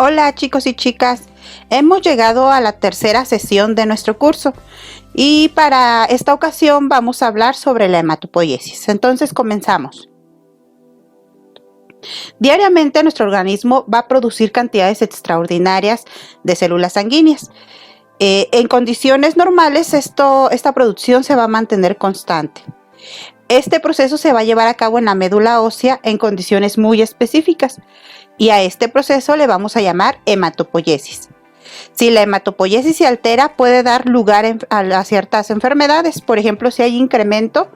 Hola chicos y chicas, hemos llegado a la tercera sesión de nuestro curso y para esta ocasión vamos a hablar sobre la hematopoiesis. Entonces comenzamos. Diariamente nuestro organismo va a producir cantidades extraordinarias de células sanguíneas. En condiciones normales esta producción se va a mantener constante. Este proceso se va a llevar a cabo en la médula ósea en condiciones muy específicas y a este proceso le vamos a llamar hematopoiesis. Si la hematopoiesis se altera, puede dar lugar a ciertas enfermedades. Por ejemplo, si hay incremento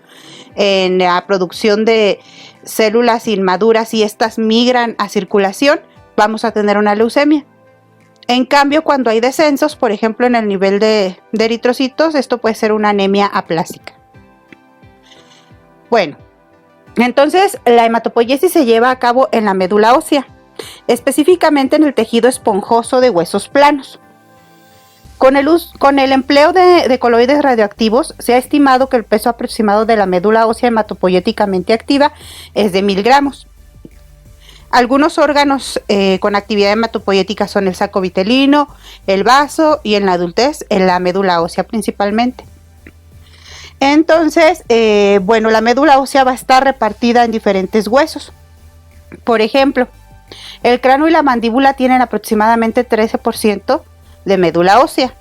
en la producción de células inmaduras y estas migran a circulación, vamos a tener una leucemia. En cambio, cuando hay descensos, por ejemplo, en el nivel de eritrocitos, esto puede ser una anemia aplásica. Bueno, entonces la hematopoiesis se lleva a cabo en la médula ósea, específicamente en el tejido esponjoso de huesos planos. Con el empleo de coloides radioactivos, se ha estimado que el peso aproximado de la médula ósea hematopoiéticamente activa es de 1000 gramos. Algunos órganos con actividad hematopoiética son el saco vitelino, el vaso y en la adultez en la médula ósea principalmente. Entonces, la médula ósea va a estar repartida en diferentes huesos. Por ejemplo, el cráneo y la mandíbula tienen aproximadamente 13% de médula ósea.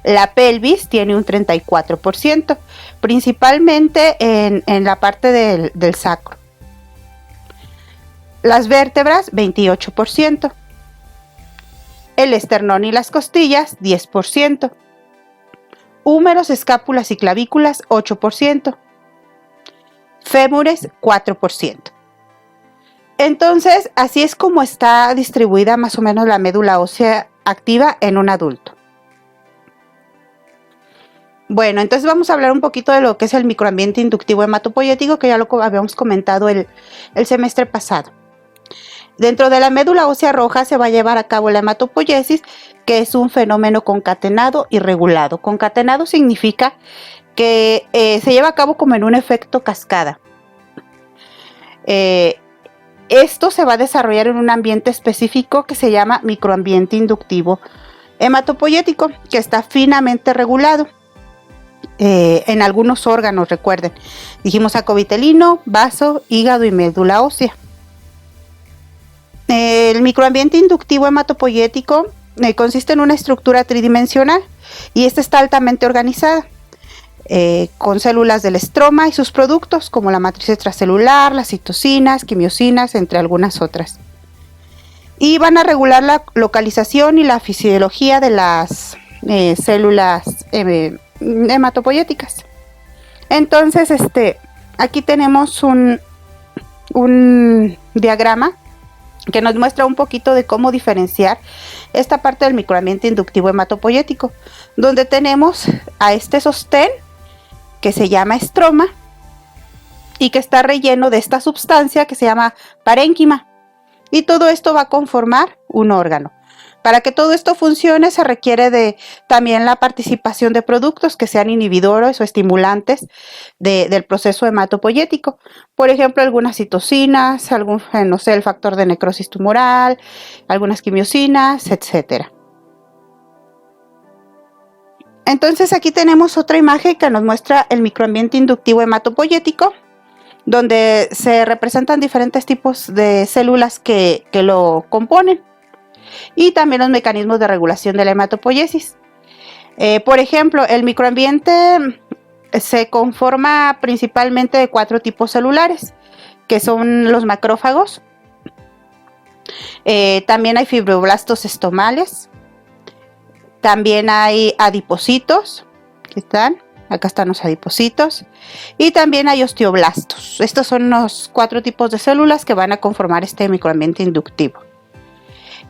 La pelvis tiene un 34%, principalmente en la parte del sacro. Las vértebras, 28%. El esternón y las costillas, 10%. Húmeros, escápulas y clavículas, 8%. Fémures, 4%. Entonces, así es como está distribuida más o menos la médula ósea activa en un adulto. Bueno, entonces vamos a hablar un poquito de lo que es el microambiente inductivo hematopoiético, que ya lo habíamos comentado el semestre pasado. Dentro de la médula ósea roja se va a llevar a cabo la hematopoiesis, que es un fenómeno concatenado y regulado. Concatenado significa que se lleva a cabo como en un efecto cascada. Esto se va a desarrollar en un ambiente específico que se llama microambiente inductivo hematopoiético, que está finamente regulado en algunos órganos, recuerden. Dijimos saco vitelino, vaso, hígado y médula ósea. El microambiente inductivo hematopoiético consiste en una estructura tridimensional y esta está altamente organizada con células del estroma y sus productos como la matriz extracelular, las citocinas, quimiosinas, entre algunas otras. Y van a regular la localización y la fisiología de las células hematopoiéticas. Entonces, aquí tenemos un diagrama que nos muestra un poquito de cómo diferenciar esta parte del microambiente inductivo hematopoiético, donde tenemos a este sostén que se llama estroma y que está relleno de esta sustancia que se llama parénquima, y todo esto va a conformar un órgano. Para que todo esto funcione se requiere también la participación de productos que sean inhibidores o estimulantes del proceso hematopoiético. Por ejemplo, algunas citocinas, el factor de necrosis tumoral, algunas quimiosinas, etc. Entonces aquí tenemos otra imagen que nos muestra el microambiente inductivo hematopoiético, donde se representan diferentes tipos de células que lo componen, y también los mecanismos de regulación de la hematopoiesis. Por ejemplo, el microambiente se conforma principalmente de 4 tipos celulares, que son los macrófagos. También hay fibroblastos estomales. También hay adipocitos, acá están los adipocitos, y también hay osteoblastos. Estos son los 4 tipos de células que van a conformar este microambiente inductivo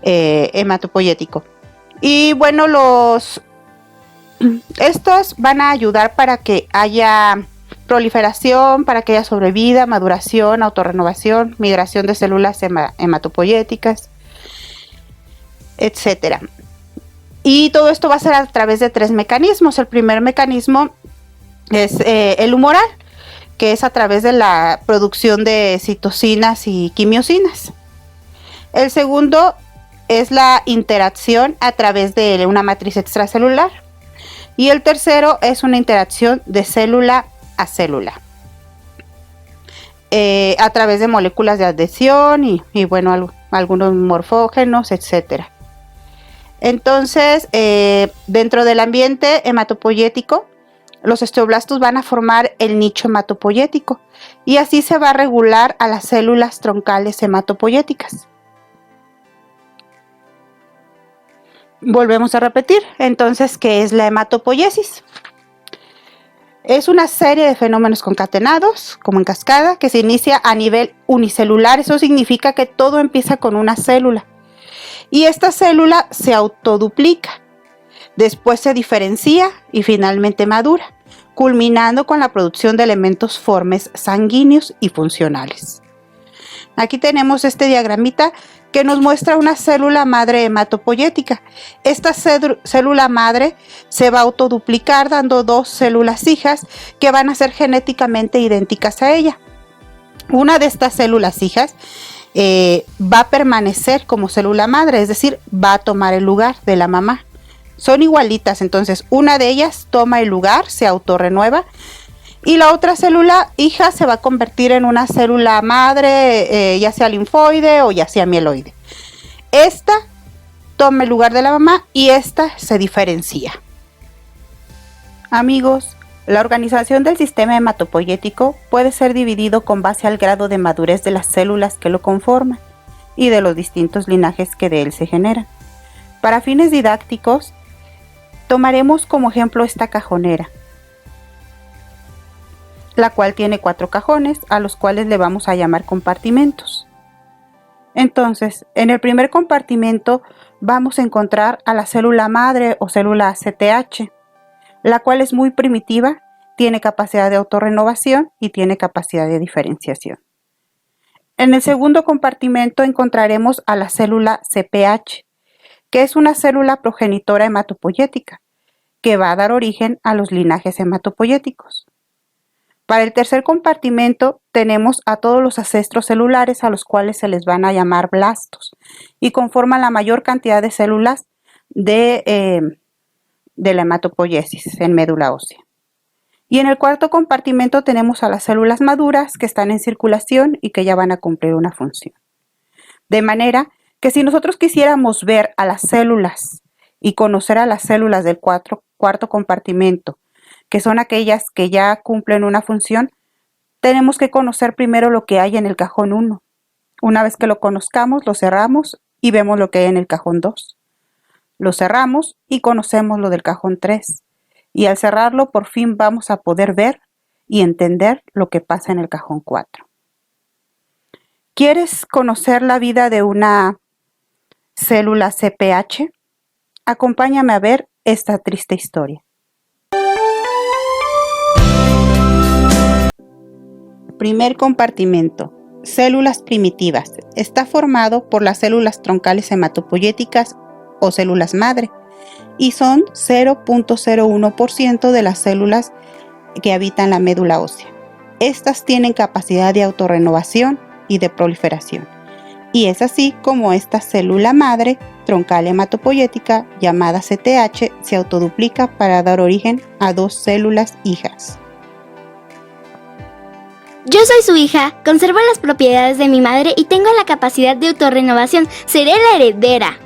hematopoiético. Y bueno, estos van a ayudar para que haya proliferación, para que haya sobrevida, maduración, autorrenovación, migración de células hematopoiéticas, etcétera. Y todo esto va a ser a través de 3 mecanismos. El primer mecanismo es el humoral, que es a través de la producción de citocinas y quimiosinas. El segundo es la interacción a través de una matriz extracelular. Y el tercero es una interacción de célula a célula. A través de moléculas de adhesión y bueno, algunos morfógenos, etcétera. Entonces, dentro del ambiente hematopoyético, los osteoblastos van a formar el nicho hematopoyético y así se va a regular a las células troncales hematopoyéticas. Volvemos a repetir, entonces, ¿qué es la hematopoiesis? Es una serie de fenómenos concatenados, como en cascada, que se inicia a nivel unicelular. Eso significa que todo empieza con una célula. Y esta célula se autoduplica, después se diferencia y finalmente madura, culminando con la producción de elementos formes sanguíneos y funcionales. Aquí tenemos este diagramita que nos muestra una célula madre hematopoyética. Esta célula madre se va a autoduplicar dando dos células hijas que van a ser genéticamente idénticas a ella. Una de estas células hijas va a permanecer como célula madre, es decir, va a tomar el lugar de la mamá. Son igualitas, entonces una de ellas toma el lugar, se autorrenueva, y la otra célula hija se va a convertir en una célula madre, ya sea linfoide o ya sea mieloide. Esta toma el lugar de la mamá y esta se diferencia. Amigos, la organización del sistema hematopoyético puede ser dividido con base al grado de madurez de las células que lo conforman y de los distintos linajes que de él se generan. Para fines didácticos, tomaremos como ejemplo esta cajonera, la cual tiene 4 cajones a los cuales le vamos a llamar compartimentos. Entonces, en el primer compartimento vamos a encontrar a la célula madre o célula ACTH, la cual es muy primitiva, tiene capacidad de autorrenovación y tiene capacidad de diferenciación. En el segundo compartimento encontraremos a la célula CPH, que es una célula progenitora hematopoyética, que va a dar origen a los linajes hematopoyéticos. Para el tercer compartimento tenemos a todos los ancestros celulares a los cuales se les van a llamar blastos y conforman la mayor cantidad de células de la hematopoiesis en médula ósea. Y en el cuarto compartimento tenemos a las células maduras que están en circulación y que ya van a cumplir una función. De manera que si nosotros quisiéramos ver a las células y conocer a las células del cuarto compartimento, que son aquellas que ya cumplen una función, tenemos que conocer primero lo que hay en el cajón 1. Una vez que lo conozcamos, lo cerramos y vemos lo que hay en el cajón 2. Lo cerramos y conocemos lo del cajón 3. Y al cerrarlo, por fin vamos a poder ver y entender lo que pasa en el cajón 4. ¿Quieres conocer la vida de una célula CPH? Acompáñame a ver esta triste historia. Primer compartimento, células primitivas. Está formado por las células troncales hematopoyéticas o células madre y son 0.01% de las células que habitan la médula ósea. Estas tienen capacidad de autorrenovación y de proliferación. Y es así como esta célula madre troncal hematopoyética llamada CTH se autoduplica para dar origen a 2 células hijas. Yo soy su hija, conservo las propiedades de mi madre y tengo la capacidad de autorrenovación. Seré la heredera.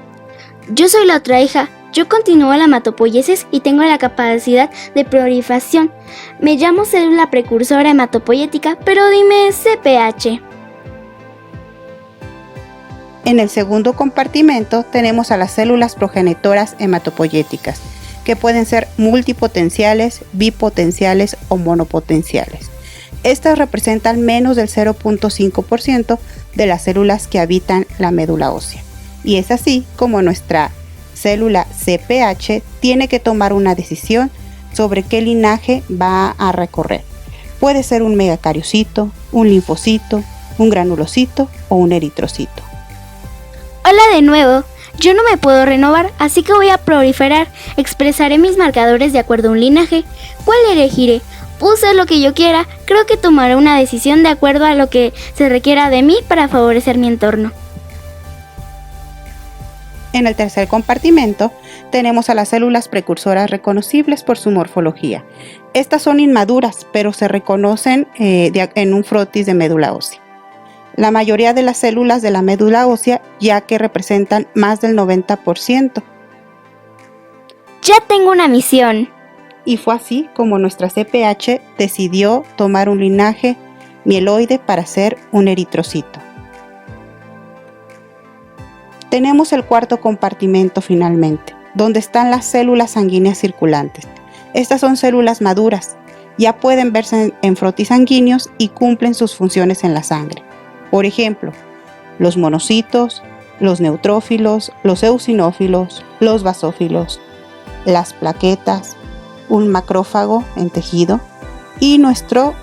Yo soy la otra hija. Yo continúo la hematopoiesis y tengo la capacidad de proliferación. Me llamo célula precursora hematopoyética, pero dime CPH. En el segundo compartimento tenemos a las células progenitoras hematopoyéticas, que pueden ser multipotenciales, bipotenciales o monopotenciales. Estas representan menos del 0.5% de las células que habitan la médula ósea. Y es así como nuestra célula CPH tiene que tomar una decisión sobre qué linaje va a recorrer. Puede ser un megacariocito, un linfocito, un granulocito o un eritrocito. Hola de nuevo. Yo no me puedo renovar, así que voy a proliferar. Expresaré mis marcadores de acuerdo a un linaje. ¿Cuál elegiré? Puedo ser lo que yo quiera. Creo que tomaré una decisión de acuerdo a lo que se requiera de mí para favorecer mi entorno. En el tercer compartimento tenemos a las células precursoras reconocibles por su morfología. Estas son inmaduras, pero se reconocen en un frotis de médula ósea. La mayoría de las células de la médula ósea, ya que representan más del 90%. Ya tengo una misión. Y fue así como nuestra CPH decidió tomar un linaje mieloide para ser un eritrocito. Tenemos el cuarto compartimento finalmente, donde están las células sanguíneas circulantes. Estas son células maduras, ya pueden verse en frotis sanguíneos y cumplen sus funciones en la sangre. Por ejemplo, los monocitos, los neutrófilos, los eosinófilos, los basófilos, las plaquetas, un macrófago en tejido y nuestra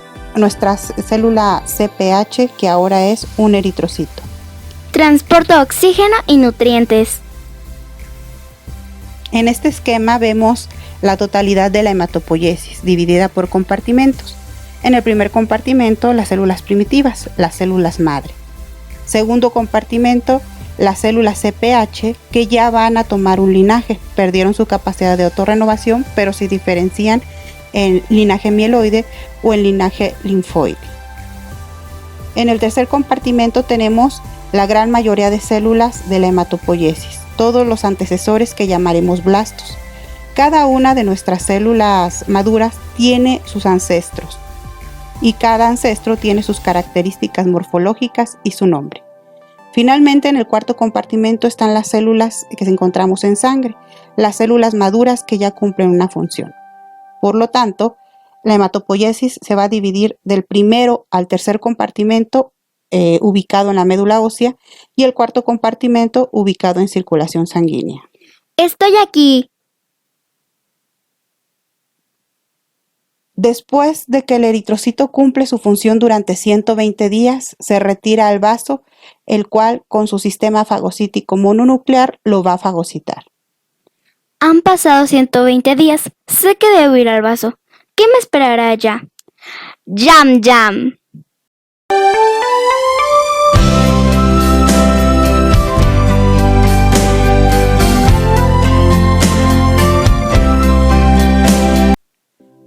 célula CPH, que ahora es un eritrocito. Transporta oxígeno y nutrientes. En este esquema vemos la totalidad de la hematopoiesis, dividida por compartimentos. En el primer compartimento, las células primitivas, las células madre. Segundo compartimento, las células CPH, que ya van a tomar un linaje, perdieron su capacidad de autorrenovación, pero se diferencian en linaje mieloide o en linaje linfoide. En el tercer compartimento tenemos la gran mayoría de células de la hematopoiesis, todos los antecesores que llamaremos blastos. Cada una de nuestras células maduras tiene sus ancestros y cada ancestro tiene sus características morfológicas y su nombre. Finalmente, en el cuarto compartimento están las células que encontramos en sangre, las células maduras que ya cumplen una función. Por lo tanto, la hematopoiesis se va a dividir del primero al tercer compartimento ubicado en la médula ósea y el cuarto compartimento ubicado en circulación sanguínea. Estoy aquí. Después de que el eritrocito cumple su función durante 120 días, se retira al vaso, el cual con su sistema fagocítico mononuclear lo va a fagocitar. Han pasado 120 días. Sé que debo ir al vaso. ¿Qué me esperará allá? ¡Yam, yam!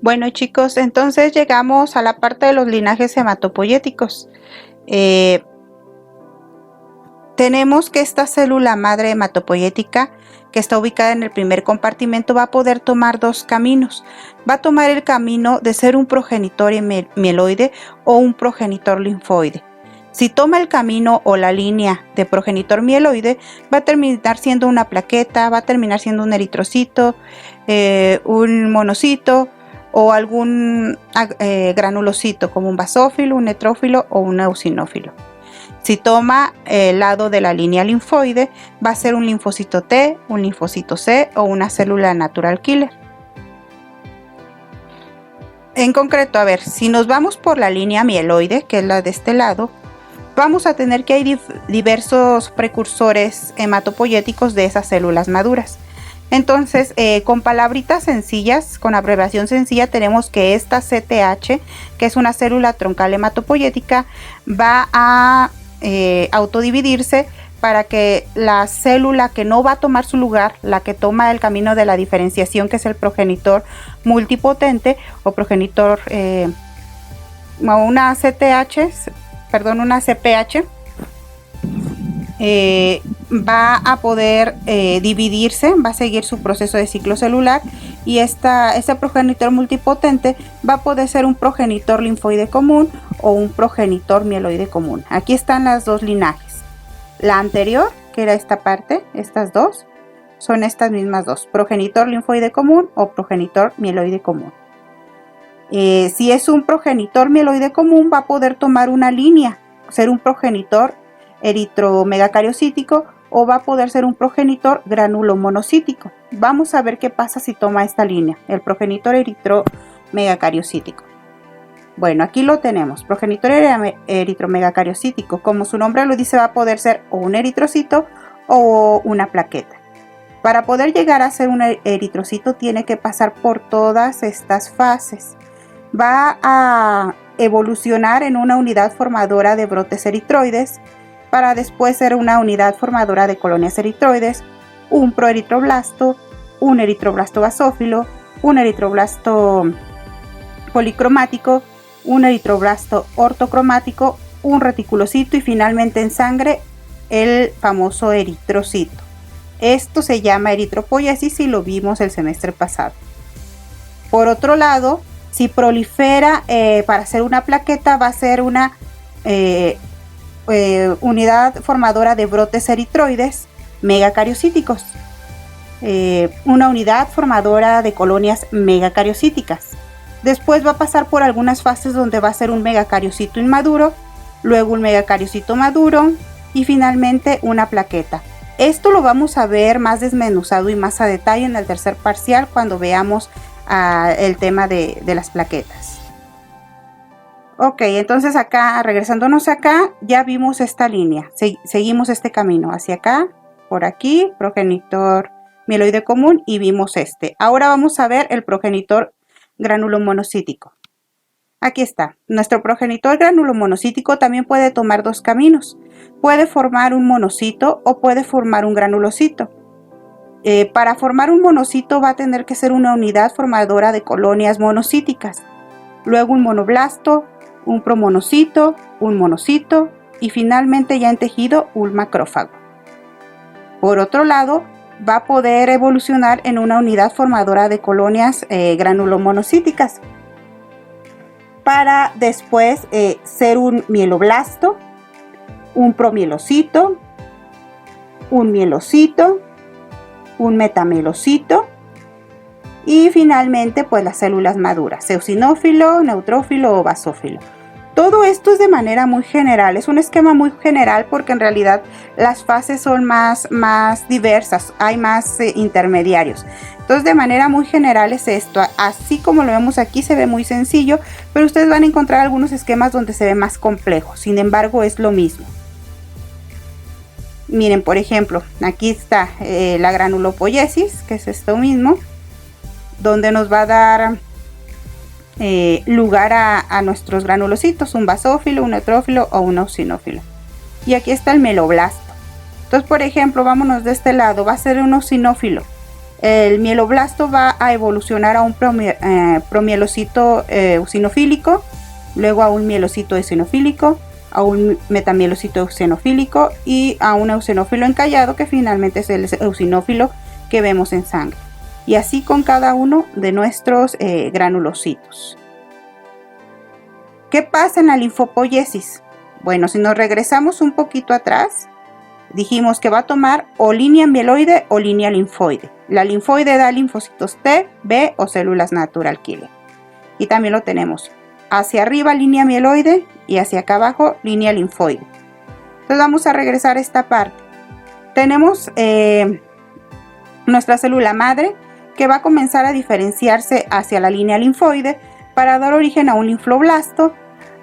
Bueno, chicos, entonces llegamos a la parte de los linajes hematopoyéticos. Tenemos que esta célula madre hematopoyética, que está ubicada en el primer compartimento, va a poder tomar dos caminos. Va a tomar el camino de ser un progenitor mieloide o un progenitor linfoide. Si toma el camino o la línea de progenitor mieloide, va a terminar siendo una plaqueta, va a terminar siendo un eritrocito, un monocito o algún granulocito como un basófilo, un neutrófilo o un eosinófilo. Si toma el lado de la línea linfoide, va a ser un linfocito T, un linfocito C o una célula natural killer. En concreto, a ver, si nos vamos por la línea mieloide, que es la de este lado, vamos a tener que hay diversos precursores hematopoyéticos de esas células maduras. Entonces, con palabritas sencillas, con abreviación sencilla, tenemos que esta CTH, que es una célula troncal hematopoyética, va a autodividirse para que la célula que no va a tomar su lugar, la que toma el camino de la diferenciación, que es el progenitor multipotente o progenitor, una CPH, va a poder dividirse, va a seguir su proceso de ciclo celular y este progenitor multipotente va a poder ser un progenitor linfoide común o un progenitor mieloide común. Aquí están las dos linajes. La anterior, que era esta parte, estas dos, son estas mismas dos, progenitor linfoide común o progenitor mieloide común. Si es un progenitor mieloide común, va a poder tomar una línea, ser un progenitor eritromegacariocítico o va a poder ser un progenitor granulomonocítico. Vamos a ver qué pasa si toma esta línea, el progenitor eritromegacariocítico. Bueno, aquí lo tenemos, progenitor eritromegacariocítico. Como su nombre lo dice, va a poder ser o un eritrocito o una plaqueta. Para poder llegar a ser un eritrocito tiene que pasar por todas estas fases. Va a evolucionar en una unidad formadora de brotes eritroides, para después ser una unidad formadora de colonias eritroides, un proeritroblasto, un eritroblasto basófilo, un eritroblasto policromático, un eritroblasto ortocromático, un reticulocito y finalmente en sangre el famoso eritrocito. Esto se llama eritropoiesis y lo vimos el semestre pasado. Por otro lado, si prolifera para hacer una plaqueta, va a ser una unidad formadora de brotes eritroides megacariocíticos, una unidad formadora de colonias megacariocíticas. Después va a pasar por algunas fases donde va a ser un megacariocito inmaduro, luego un megacariocito maduro y finalmente una plaqueta. Esto lo vamos a ver más desmenuzado y más a detalle en el tercer parcial cuando veamos el tema de las plaquetas. Ok, entonces acá, regresándonos acá, ya vimos esta línea. Seguimos este camino hacia acá, por aquí, progenitor mieloide común y vimos este. Ahora vamos a ver el progenitor granulomonocítico. Aquí está. Nuestro progenitor granulomonocítico también puede tomar dos caminos. Puede formar un monocito o puede formar un granulocito. Para formar un monocito va a tener que ser una unidad formadora de colonias monocíticas. Luego un monoblasto, un promonocito, un monocito y finalmente ya en tejido un macrófago. Por otro lado, va a poder evolucionar en una unidad formadora de colonias granulomonocíticas para después ser un mieloblasto, un promielocito, un mielocito, un metamielocito y finalmente pues las células maduras, eosinófilo, neutrófilo o basófilo. Todo esto es de manera muy general, es un esquema muy general porque en realidad las fases son más diversas, hay más intermediarios. Entonces de manera muy general es esto, así como lo vemos aquí se ve muy sencillo, pero ustedes van a encontrar algunos esquemas donde se ve más complejo, sin embargo es lo mismo. Miren, por ejemplo, aquí está la granulopoiesis, que es esto mismo, donde nos va a dar lugar a nuestros granulocitos, un basófilo, un neutrófilo o un eosinófilo. Y aquí está el mieloblasto. Entonces, por ejemplo, vámonos de este lado, va a ser un eosinófilo. El mieloblasto va a evolucionar a un promielocito eosinofílico, luego a un mielocito eosinofílico, a un metamielocito eosinofílico y a un eosinófilo encallado que finalmente es el eosinófilo que vemos en sangre. Y así con cada uno de nuestros granulocitos. ¿Qué pasa en la linfopoiesis? Bueno, si nos regresamos un poquito atrás, dijimos que va a tomar o línea mieloide o línea linfoide. La linfoide da linfocitos T, B o células natural killer. Y también lo tenemos hacia arriba línea mieloide y hacia acá abajo línea linfoide. Entonces vamos a regresar a esta parte. Tenemos nuestra célula madre que va a comenzar a diferenciarse hacia la línea linfoide para dar origen a un linfoblasto,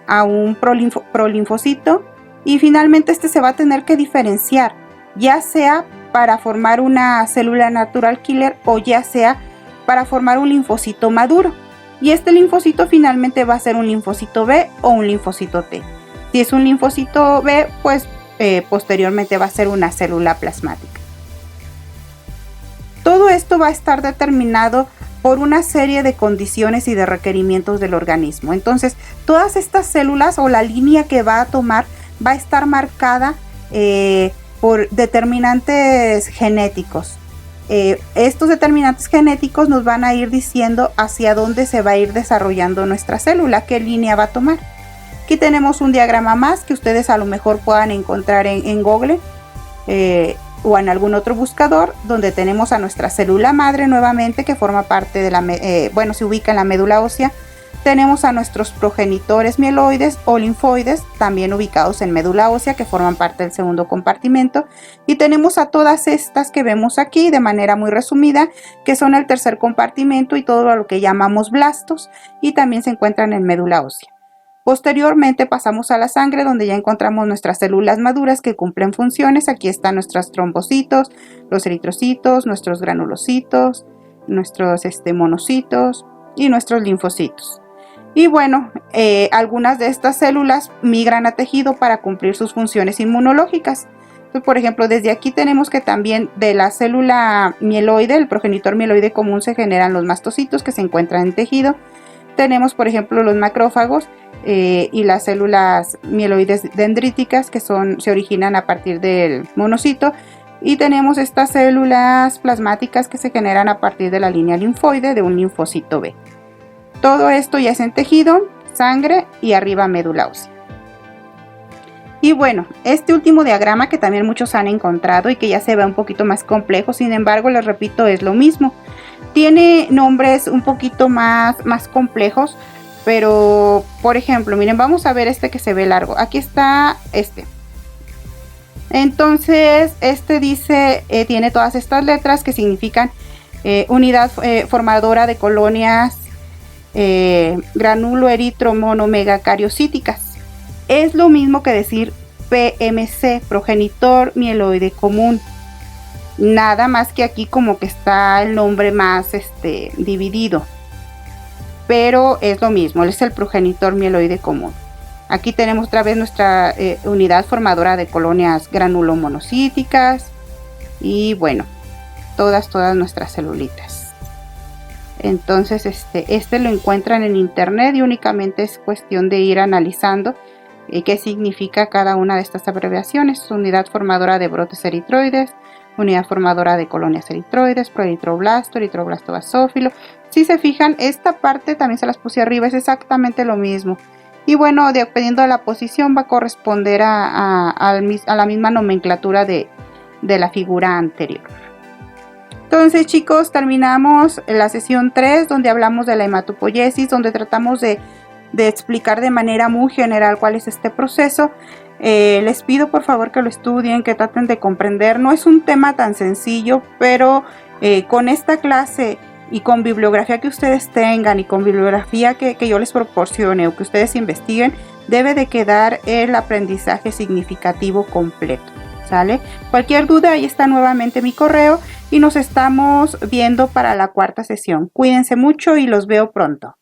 a un prolinfocito y finalmente este se va a tener que diferenciar, ya sea para formar una célula natural killer o ya sea para formar un linfocito maduro. Y este linfocito finalmente va a ser un linfocito B o un linfocito T. Si es un linfocito B, pues posteriormente va a ser una célula plasmática. Todo esto va a estar determinado por una serie de condiciones y de requerimientos del organismo. Entonces, todas estas células o la línea que va a tomar va a estar marcada por determinantes genéticos. Estos determinantes genéticos nos van a ir diciendo hacia dónde se va a ir desarrollando nuestra célula, qué línea va a tomar. Aquí tenemos un diagrama más que ustedes a lo mejor puedan encontrar en Google o en algún otro buscador, donde tenemos a nuestra célula madre nuevamente que forma parte de la, se ubica en la médula ósea. Tenemos a nuestros progenitores mieloides o linfoides, también ubicados en médula ósea, que forman parte del segundo compartimento. Y tenemos a todas estas que vemos aquí de manera muy resumida, que son el tercer compartimento y todo lo que llamamos blastos, y también se encuentran en médula ósea. Posteriormente pasamos a la sangre, donde ya encontramos nuestras células maduras que cumplen funciones. Aquí están nuestros trombocitos, los eritrocitos, nuestros granulocitos, nuestros monocitos y nuestros linfocitos. Y bueno, algunas de estas células migran a tejido para cumplir sus funciones inmunológicas. Entonces, por ejemplo, desde aquí tenemos que también de la célula mieloide, el progenitor mieloide común, se generan los mastocitos que se encuentran en tejido. Tenemos, por ejemplo, los macrófagos y las células mieloides dendríticas que se originan a partir del monocito. Y tenemos estas células plasmáticas que se generan a partir de la línea linfoide de un linfocito B. Todo esto ya es en tejido, sangre y arriba médula ósea. Y bueno, este último diagrama que también muchos han encontrado y que ya se ve un poquito más complejo, sin embargo, les repito, es lo mismo. Tiene nombres un poquito más complejos, pero por ejemplo, miren, vamos a ver este que se ve largo. Aquí está este. Entonces, este dice, tiene todas estas letras que significan unidad formadora de colonias granulo eritro mono megacariocíticas. Es lo mismo que decir PMC, progenitor mieloide común. Nada más que aquí como que está el nombre más dividido. Pero es lo mismo, es el progenitor mieloide común. Aquí tenemos otra vez nuestra unidad formadora de colonias granulomonocíticas. Y bueno, todas nuestras celulitas. Entonces este lo encuentran en internet y únicamente es cuestión de ir analizando qué significa cada una de estas abreviaciones. Unidad formadora de brotes eritroides, unidad formadora de colonias eritroides, proeritroblasto, eritroblasto basófilo. Si se fijan, esta parte también se las puse arriba, es exactamente lo mismo. Y bueno, dependiendo de la posición va a corresponder a la misma nomenclatura de la figura anterior. Entonces, chicos, terminamos la sesión 3, donde hablamos de la hematopoiesis, donde tratamos de explicar de manera muy general cuál es este proceso. Les pido por favor que lo estudien, que traten de comprender. No es un tema tan sencillo, pero con esta clase y con bibliografía que ustedes tengan y con bibliografía que yo les proporcione o que ustedes investiguen, debe de quedar el aprendizaje significativo completo. ¿Sale? Cualquier duda, ahí está nuevamente mi correo y nos estamos viendo para la cuarta sesión. Cuídense mucho y los veo pronto.